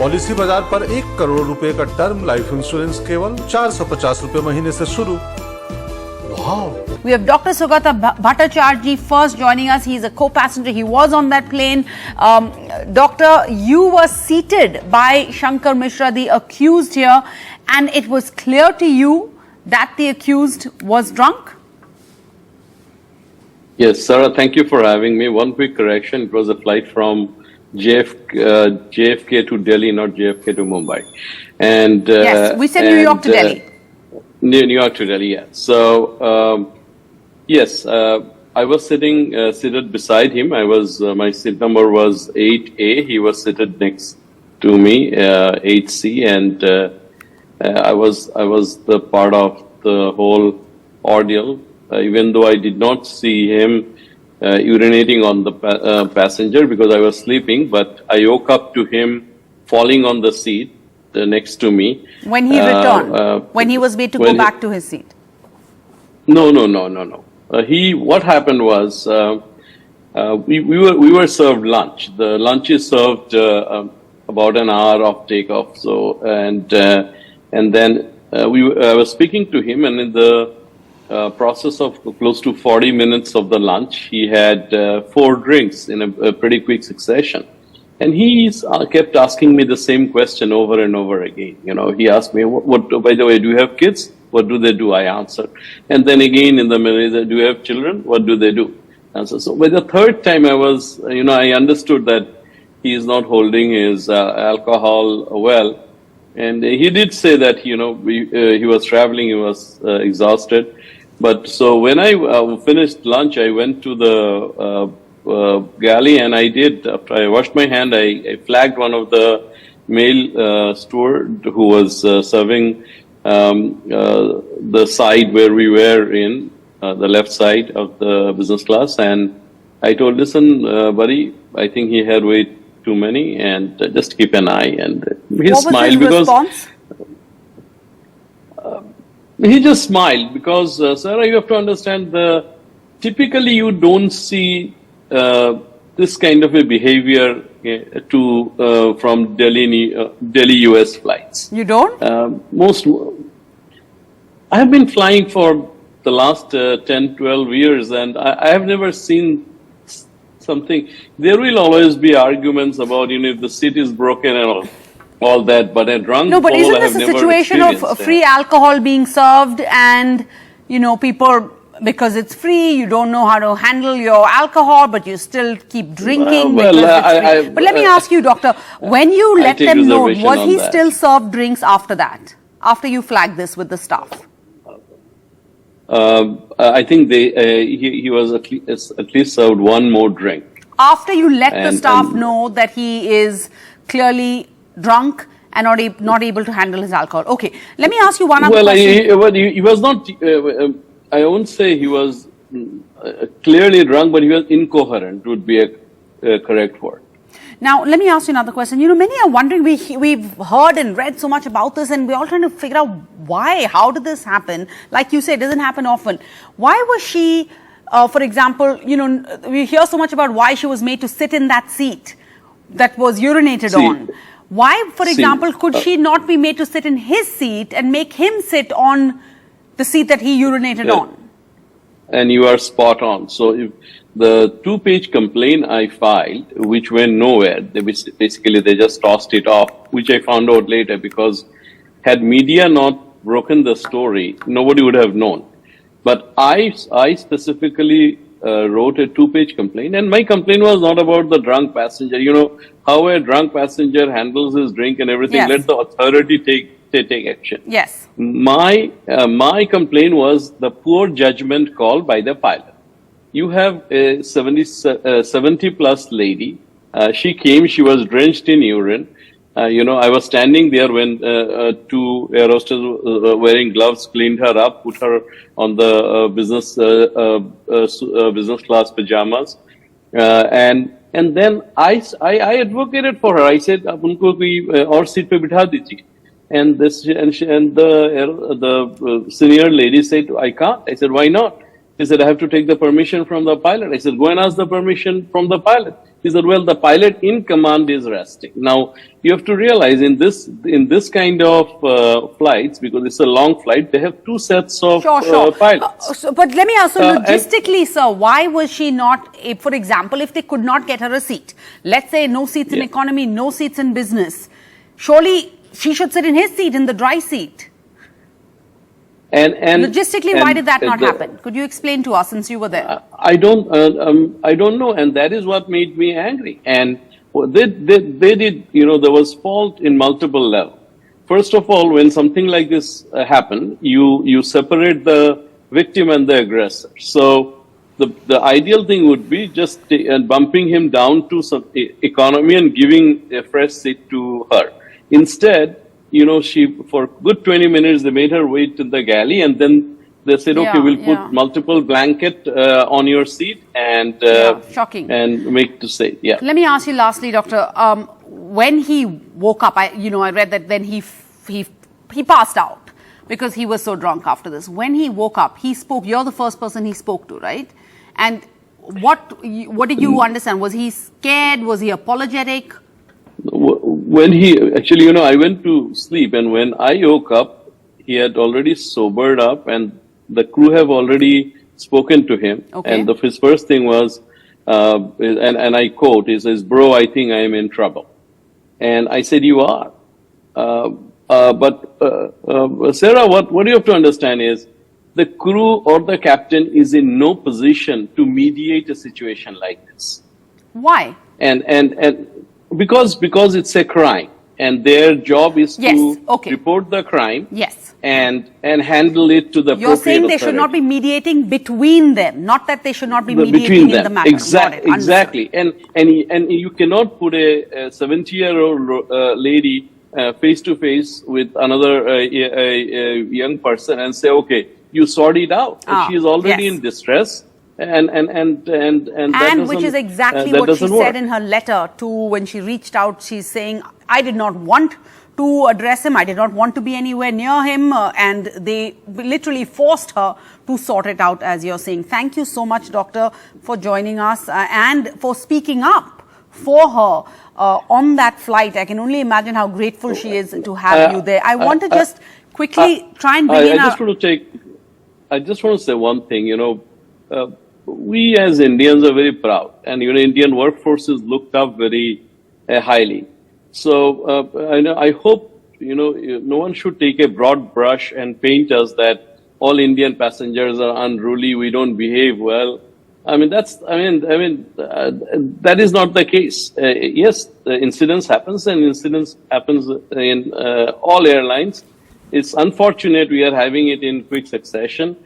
Policy बाजार पर 1 करोड़ रुपए का टर्म लाइफ इंश्योरेंस केवल 450 रुपए महीने से शुरू। Wow. We have Dr. Sugata Bhattacharjee first joining us. He is a co-passenger. He was on that plane. Doctor, you were seated by Shankar Mishra, the accused here, and it was clear to you that the accused was drunk? Yes, Sarah, thank you for having me. One quick correction. It was a flight from JFK to Delhi, not JFK to Mumbai. And yes, we said New York to Delhi. New York to Delhi, yeah. So, yes, I was seated beside him. My seat number was 8A. He was seated next to me, 8C, and I was the part of the whole ordeal. Even though I did not see him urinating on the passenger because I was sleeping, but I woke up to him falling on the seat next to me. When he returned, when he was made to go back to his seat? No. What happened was, we were served lunch. The lunch is served about an hour of takeoff. So, and then I was speaking to him, and in the process of close to 40 minutes of the lunch, he had 4 drinks in a pretty quick succession. And he kept asking me the same question over and over again. You know, he asked me, what, by the way, do you have kids? What do they do? I answered. And then again in the middle, do you have children? What do they do? So by the third time I understood that he is not holding his alcohol well. And he did say that, he was traveling, he was exhausted. But so when I finished lunch, I went to the galley, and after I washed my hand, I flagged one of the male steward who was serving the side where we were in, the left side of the business class, and I told, listen, buddy, I think he had way too many, and just keep an eye. And he smiled because response? He just smiled because, Sarah, you have to understand, typically you don't see this kind of a behavior from Delhi US flights. You don't? I have been flying for the last 10, 12 years, and I have never seen something. There will always be arguments about, if the seat is broken and all that, but a drunk No, but fool, isn't this a situation of free alcohol being served, and, people, because it's free, you don't know how to handle your alcohol, but you still keep drinking because it's free. But let me ask you, doctor, when you let them know, was he still served drinks after that? After you flagged this with the staff? I think he was at least served one more drink. After you let the staff know that he is clearly drunk and not able to handle his alcohol. Okay, let me ask you one other question. He was not, I won't say he was clearly drunk, but he was incoherent would be a correct word. Now, let me ask you another question. Many are wondering, we've heard and read so much about this, and we're all trying to figure out why, how did this happen? Like you said, it doesn't happen often. Why was she, for example, we hear so much about why she was made to sit in that seat that was urinated on. Why, for example, could she not be made to sit in his seat and make him sit on the seat that he urinated on? And you are spot on. So if the 2-page complaint I filed, which went nowhere, basically they just tossed it off, which I found out later, because had media not broken the story, nobody would have known. But I specifically wrote a 2-page complaint, and my complaint was not about the drunk passenger. How a drunk passenger handles his drink and everything. Yes. Let the authority take action. Yes. My complaint was the poor judgment call by the pilot. You have a 70 plus lady. She came, she was drenched in urine. I was standing there when 2 air hostesses wearing gloves cleaned her up, put her on the business class pajamas, and then I advocated for her. I said, "Unko koi aur seat pe bitha dijiye." And the senior lady said, "I can't." I said, "Why not?" He said, "I have to take the permission from the pilot." I said, "Go and ask the permission from the pilot." He said, well, the pilot in command is resting. Now, you have to realize in this kind of flights, because it's a long flight, they have two sets of pilots. But let me ask you, And- logistically, sir, why was she not, for example, if they could not get her a seat, let's say no seats in economy, no seats in business, surely she should sit in his seat, in the dry seat. And Logistically, why did that not happen? Could you explain to us, since you were there? I don't know, and that is what made me angry. And they did, there was fault in multiple levels. First of all, when something like this happened, you separate the victim and the aggressor. So the ideal thing would be just bumping him down to some economy and giving a fresh seat to her. Instead, she, for good 20 minutes, they made her wait in the galley, and then they said, okay, we'll put multiple blanket on your seat and shocking. And make to say, Let me ask you lastly, doctor, when he woke up, I read that then he passed out because he was so drunk after this. When he woke up, he spoke. You're the first person he spoke to, right? And what did you understand? Was he scared? Was he apologetic? When he, actually, I went to sleep, and when I woke up, he had already sobered up, and the crew have already spoken to him. Okay. And his first thing was, and I quote, he says, "Bro, I think I am in trouble." And I said, "You are." But Sarah, what you have to understand is, the crew or the captain is in no position to mediate a situation like this. Why? And because it's a crime, and their job is to report the crime. Yes. And handle it to the appropriate You're saying they should not be mediating between them, not that they should not be mediating in the matter. Exactly. And you cannot put a 70-year-old lady face to face with another a young person and say, okay, you sort it out. She is already in distress. And which is exactly what she said in her letter to when she reached out. She's saying, I did not want to address him. I did not want to be anywhere near him. And they literally forced her to sort it out, as you're saying. Thank you so much, doctor, for joining us and for speaking up for her on that flight. I can only imagine how grateful she is to have you there. I want to just quickly try and begin. I just want to say one thing, we as Indians are very proud, and Indian workforce is looked up very highly. So I hope no one should take a broad brush and paint us that all Indian passengers are unruly, we don't behave well. That is not the case. Yes, the incidents happens, and incidents happens in all airlines. It's unfortunate we are having it in quick succession.